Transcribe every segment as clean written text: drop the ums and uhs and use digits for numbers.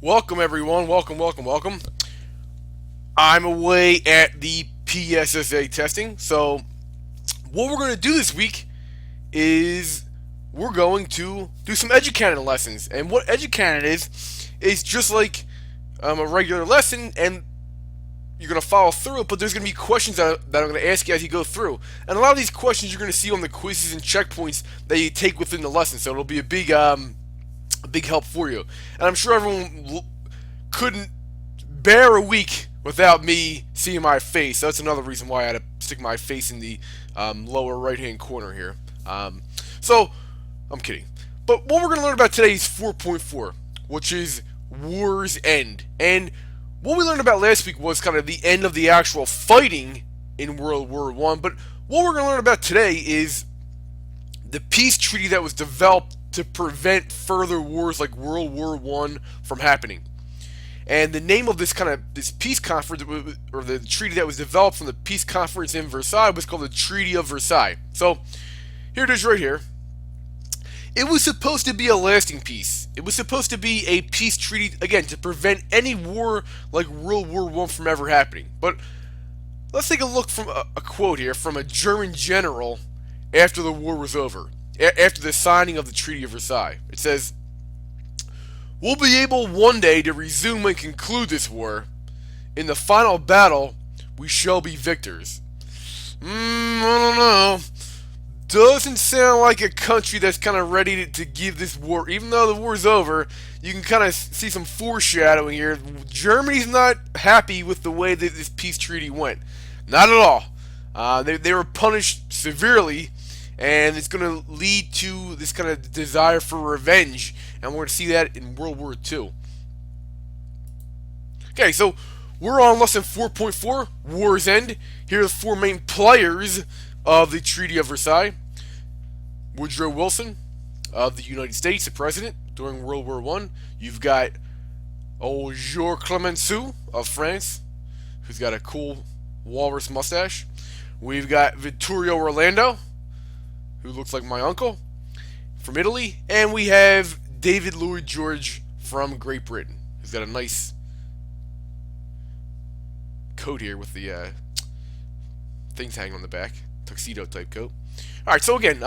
Welcome, everyone. Welcome. I'm away at the PSSA testing. So, what we're going to do this week is we're going to do some EduCanon lessons. And what EduCanon is just like a regular lesson, and you're going to follow through it, but there's going to be questions that I'm going to ask you as you go through. And a lot of these questions you're going to see on the quizzes and checkpoints that you take within the lesson. So, it'll be a big help for you. And I'm sure everyone couldn't bear a week without me seeing my face. That's another reason why I had to stick my face in the lower right hand corner here. So, I'm kidding. But what we're going to learn about today is 4.4, which is War's End. And what we learned about last week was kind of the end of the actual fighting in World War One. But what we're going to learn about today is the peace treaty that was developed to prevent further wars like World War One from happening. And the name of this peace conference, or the treaty that was developed from the peace conference in Versailles, was called the Treaty of Versailles. So here it is right here. It was supposed to be a lasting peace. It was supposed to be a peace treaty, again, to prevent any war like World War One from ever happening. But let's take a look from a quote here from a German general after the war was over, after the signing of the Treaty of Versailles. It says, "We'll be able one day to resume and conclude this war. In the final battle, we shall be victors." I don't know. Doesn't sound like a country that's kind of ready to give this war. Even though the war's over, you can kind of see some foreshadowing here. Germany's not happy with the way that this peace treaty went. Not at all. They were punished severely, and it's going to lead to this kind of desire for revenge, and we're going to see that in World War II. Okay, so we're on lesson 4.4, War's End. Here are the four main players of the Treaty of Versailles. Woodrow Wilson of the United States, the president during World War One. You've got old Georges Clemenceau of France, who's got a cool walrus mustache. We've got Vittorio Orlando, who looks like my uncle, from Italy. And we have David Lloyd George from Great Britain, who's got a nice coat here with the things hanging on the back. Tuxedo type coat. Alright, so again,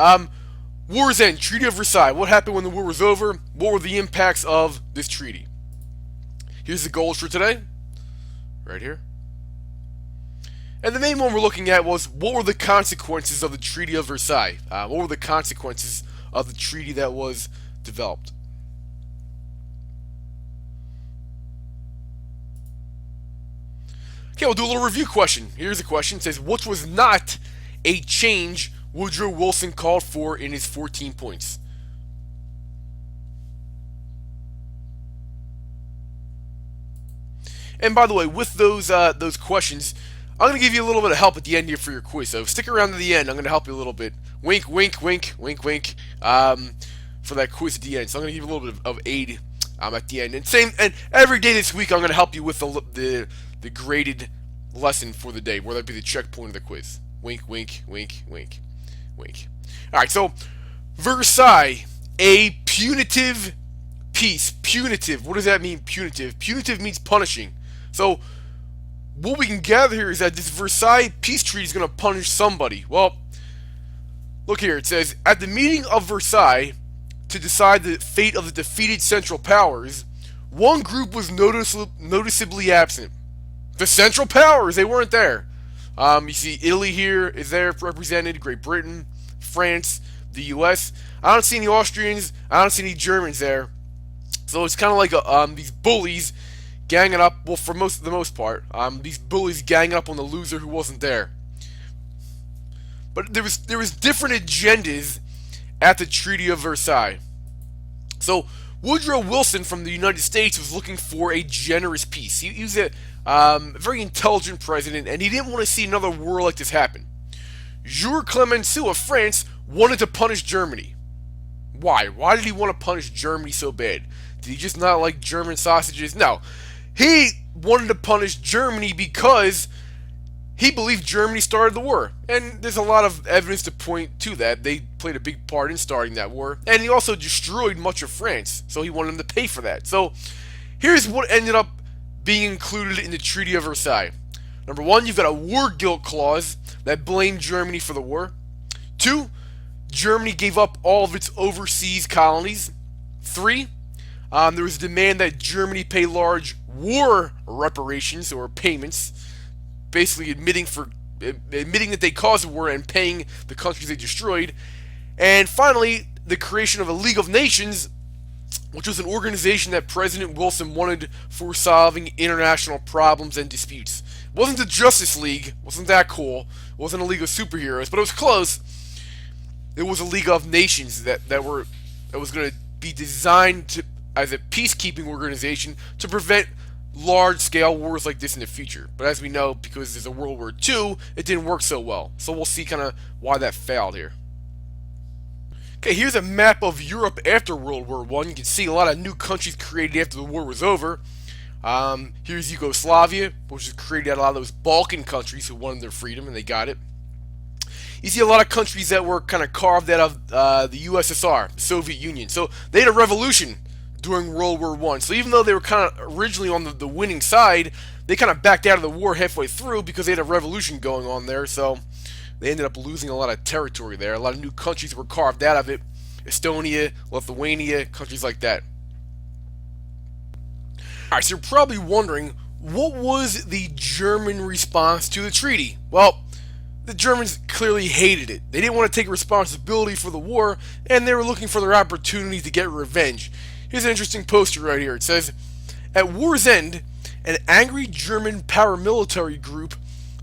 War's End, Treaty of Versailles. What happened when the war was over? What were the impacts of this treaty? Here's the goals for today. Right here. And the main one we're looking at was, what were the consequences of the Treaty of Versailles? What were the consequences of the treaty that was developed? Okay, we'll do a little review question. Here's a question. It says, what was not a change Woodrow Wilson called for in his 14 points? And by the way, with those questions, I'm going to give you a little bit of help at the end here for your quiz. So stick around to the end. I'm going to help you a little bit. Wink, wink, wink, wink, wink. For that quiz at the end. So I'm going to give you a little bit of aid at the end. And every day this week, I'm going to help you with the graded lesson for the day, whether that be the checkpoint or the quiz. Wink, wink, wink, wink, wink. All right. So Versailles, a punitive peace. Punitive. What does that mean? Punitive. Punitive means punishing. So what we can gather here is that this Versailles peace treaty is going to punish somebody. Well, look here. It says, at the meeting of Versailles to decide the fate of the defeated Central Powers, one group was noticeably absent. The Central Powers, they weren't there. You see Italy here is there represented, Great Britain, France, the U.S. I don't see any Austrians. I don't see any Germans there. So it's kind of like these bullies ganging up. Well, for the most part, these bullies ganging up on the loser who wasn't there. But there was different agendas at the Treaty of Versailles. So Woodrow Wilson from the United States was looking for a generous peace. He was a very intelligent president, and he didn't want to see another war like this happen. Georges Clemenceau of France wanted to punish Germany. Why? Why did he want to punish Germany so bad? Did he just not like German sausages? No. He wanted to punish Germany because he believed Germany started the war. And there's a lot of evidence to point to that. They played a big part in starting that war. And he also destroyed much of France. So he wanted them to pay for that. So Here's what ended up being included in the Treaty of Versailles. Number one, you've got a war guilt clause that blamed Germany for the war. Two, Germany gave up all of its overseas colonies. Three, there was a demand that Germany pay large war reparations or payments, basically admitting that they caused the war and paying the countries they destroyed. And finally, the creation of a League of Nations, which was an organization that President Wilson wanted for solving international problems and disputes. It wasn't the Justice League, wasn't that cool. It wasn't a League of Superheroes, but it was close. It was a League of Nations that was going to be designed as a peacekeeping organization to prevent large-scale wars like this in the future. But as we know, because there's a World War II, it didn't work so well. So we'll see kind of why that failed here. Okay, here's a map of Europe after World War I. You can see a lot of new countries created after the war was over. Here's Yugoslavia, which was created out of a lot of those Balkan countries who wanted their freedom, and they got it. You see a lot of countries that were kind of carved out of the USSR, the Soviet Union. So they had a revolution during World War I. So even though they were kind of originally on the winning side, they kind of backed out of the war halfway through because they had a revolution going on there. So they ended up losing a lot of territory there. A lot of new countries were carved out of it. Estonia, Lithuania, countries like that. Alright, so you're probably wondering, what was the German response to the treaty? Well, the Germans clearly hated it. They didn't want to take responsibility for the war, and they were looking for their opportunity to get revenge. Here's an interesting poster right here. It says, "At war's end, an angry German paramilitary group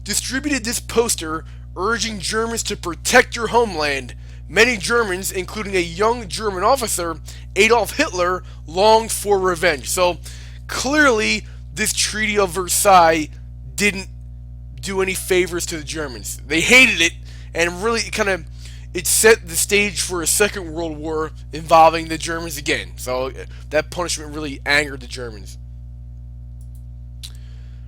distributed this poster urging Germans to protect your homeland. Many Germans, including a young German officer, Adolf Hitler, longed for revenge." So clearly, this Treaty of Versailles didn't do any favors to the Germans. They hated it, and really it set the stage for a Second World War involving the Germans again. So that punishment really angered the Germans.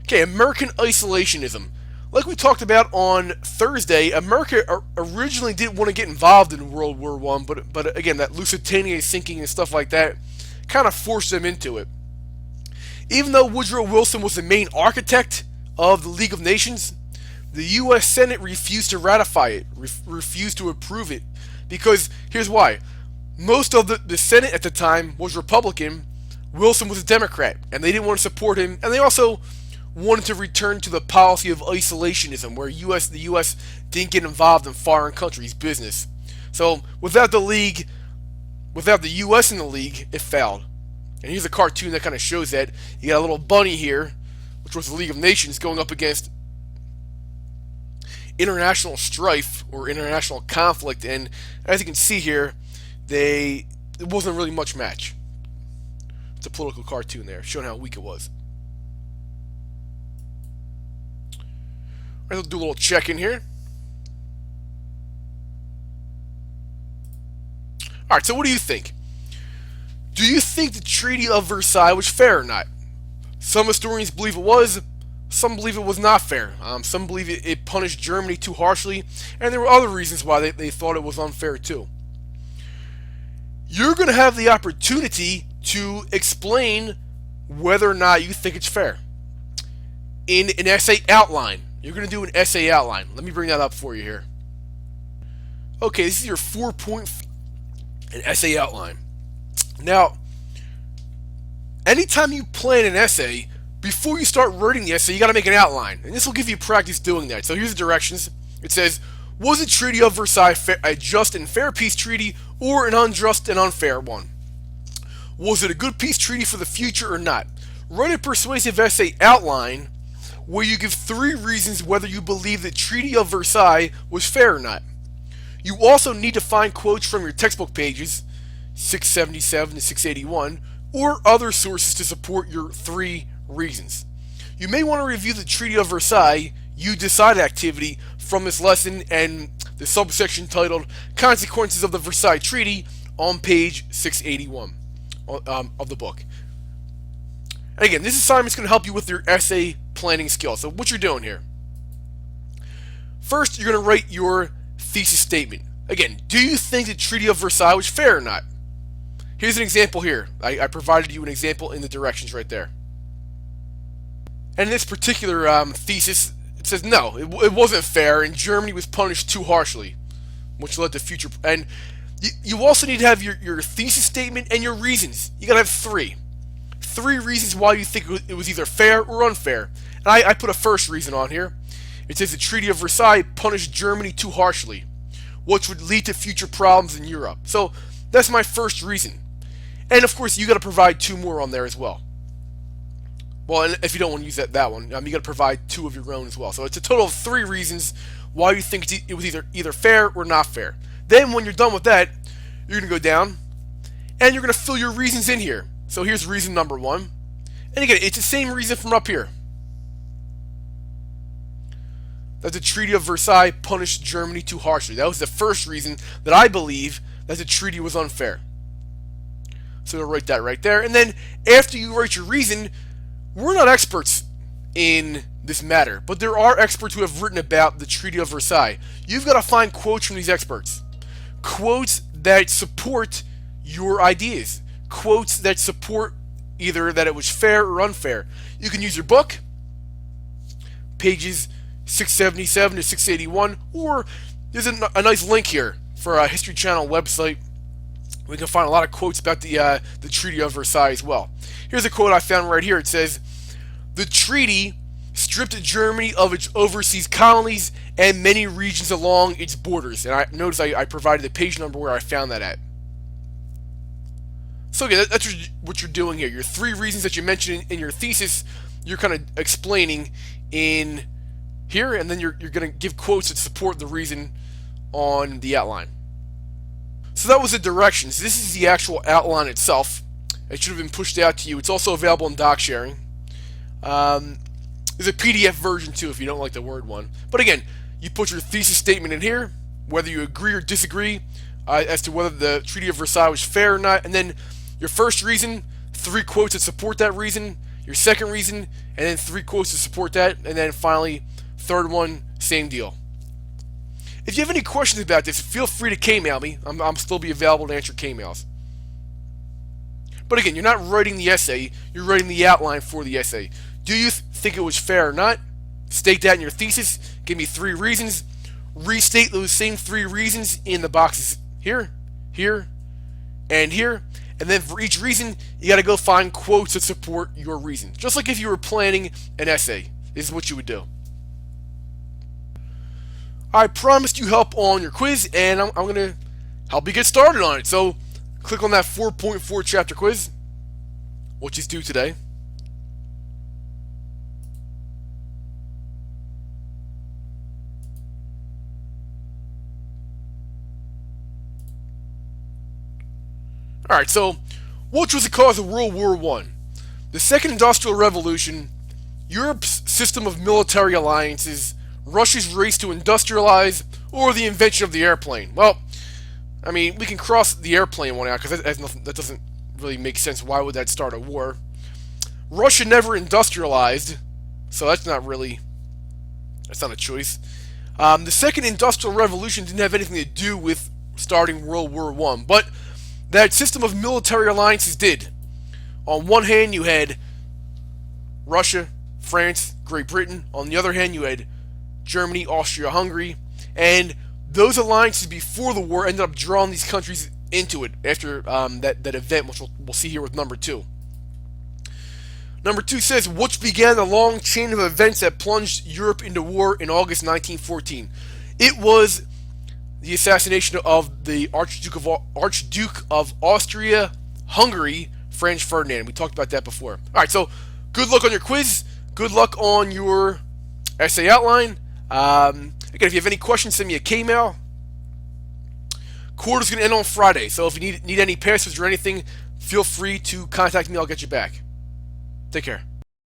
Okay, American isolationism. Like we talked about on Thursday, America originally didn't want to get involved in World War I, but again, that Lusitania sinking and stuff like that kind of forced them into it. Even though Woodrow Wilson was the main architect of the League of Nations, the U.S. Senate refused to ratify it, refused to approve it, because here's why. Most of the Senate at the time was Republican, Wilson was a Democrat, and they didn't want to support him, and they also wanted to return to the policy of isolationism, where the U.S. didn't get involved in foreign countries' business. So without the U.S. in the League, it failed. And here's a cartoon that kind of shows that. You got a little bunny here, which was the League of Nations, going up against international strife or international conflict, and as you can see here, it wasn't really much match. It's a political cartoon there, showing how weak it was. Alright, we'll do a little check-in here. Alright, so what do you think? Do you think the Treaty of Versailles was fair or not? Some historians believe it was, some believe it was not fair. Some believe it punished Germany too harshly, and there were other reasons why they thought it was unfair too. You're going to have the opportunity to explain whether or not you think it's fair in an essay outline. You're going to do an essay outline. Let me bring that up for you here. Okay, this is your 4-point an essay outline. Now, anytime you plan an essay, before you start writing the essay, you got to make an outline. And this will give you practice doing that. So here's the directions. It says, was the Treaty of Versailles a just and fair peace treaty or an unjust and unfair one? Was it a good peace treaty for the future or not? Write a persuasive essay outline where you give 3 reasons whether you believe the Treaty of Versailles was fair or not. You also need to find quotes from your textbook pages, 677 to 681, or other sources to support your 3 reasons. You may want to review the Treaty of Versailles You Decide activity from this lesson and the subsection titled Consequences of the Versailles Treaty on page 681 of the book. And again, this assignment is going to help you with your essay planning skills. So what you're doing here. First, you're going to write your thesis statement. Again, do you think the Treaty of Versailles was fair or not? Here's an example here. I provided you an example in the directions right there. And in this particular thesis, it says no, it wasn't fair, and Germany was punished too harshly, which led to future. And you also need to have your thesis statement and your reasons. You gotta have three reasons why you think it was either fair or unfair. And I put a first reason on here. It says the Treaty of Versailles punished Germany too harshly, which would lead to future problems in Europe. So that's my first reason. And of course, you got to provide two more on there as well. Well, and if you don't want to use that one, you got to provide two of your own as well. So it's a total of three reasons why you think it was either fair or not fair. Then when you're done with that, you're going to go down and you're going to fill your reasons in here. So here's reason number one. And again, it's the same reason from up here. That the Treaty of Versailles punished Germany too harshly. That was the first reason that I believe that the treaty was unfair. So you'll write that right there. And then after you write your reason, we're not experts in this matter, but there are experts who have written about the Treaty of Versailles. You've got to find quotes from these experts. Quotes that support your ideas. Quotes that support either that it was fair or unfair. You can use your book, pages 677 to 681, or there's a nice link here for a History Channel website. We can find a lot of quotes about the Treaty of Versailles as well. Here's a quote I found right here. It says, "The treaty stripped Germany of its overseas colonies and many regions along its borders." And notice I provided the page number where I found that at. So again, that's what you're doing here. Your three reasons that you mentioned in your thesis, you're kind of explaining in here, and then you're going to give quotes that support the reason on the outline. So that was the directions. This is the actual outline itself. It should have been pushed out to you. It's also available in doc sharing. There's a PDF version too if you don't like the Word one. But again, you put your thesis statement in here, whether you agree or disagree as to whether the Treaty of Versailles was fair or not, and then your first reason, three quotes that support that reason, your second reason, and then three quotes to support that, and then finally, third one, same deal. If you have any questions about this, feel free to K-mail me. I'm still be available to answer K-mails. But again, you're not writing the essay, you're writing the outline for the essay. Do you think it was fair or not? State that in your thesis. Give me three reasons. Restate those same three reasons in the boxes here, here, and here. And then for each reason, you got to go find quotes that support your reason. Just like if you were planning an essay, this is what you would do. I promised you help on your quiz, and I'm going to help you get started on it. So click on that 4.4 chapter quiz, which is due today. Alright, so which was the cause of World War I? The Second Industrial Revolution, Europe's system of military alliances, Russia's race to industrialize, or the invention of the airplane? Well, I mean, we can cross the airplane one out because that doesn't really make sense. Why would that start a war? Russia never industrialized, so that's not a choice. The Second Industrial Revolution didn't have anything to do with starting World War I, but that system of military alliances did. On one hand, you had Russia, France, Great Britain. On the other hand, you had Germany, Austria-Hungary, and those alliances before the war ended up drawing these countries into it after that event, which we'll see here with number 2. Number 2 says, which began a long chain of events that plunged Europe into war in August 1914. It was the assassination of the Archduke of Austria-Hungary, Franz Ferdinand. We talked about that before. Alright, so good luck on your quiz. Good luck on your essay outline. Again, if you have any questions, send me a K-mail. Quarter's going to end on Friday, so if you need any passwords or anything, feel free to contact me. I'll get you back. Take care.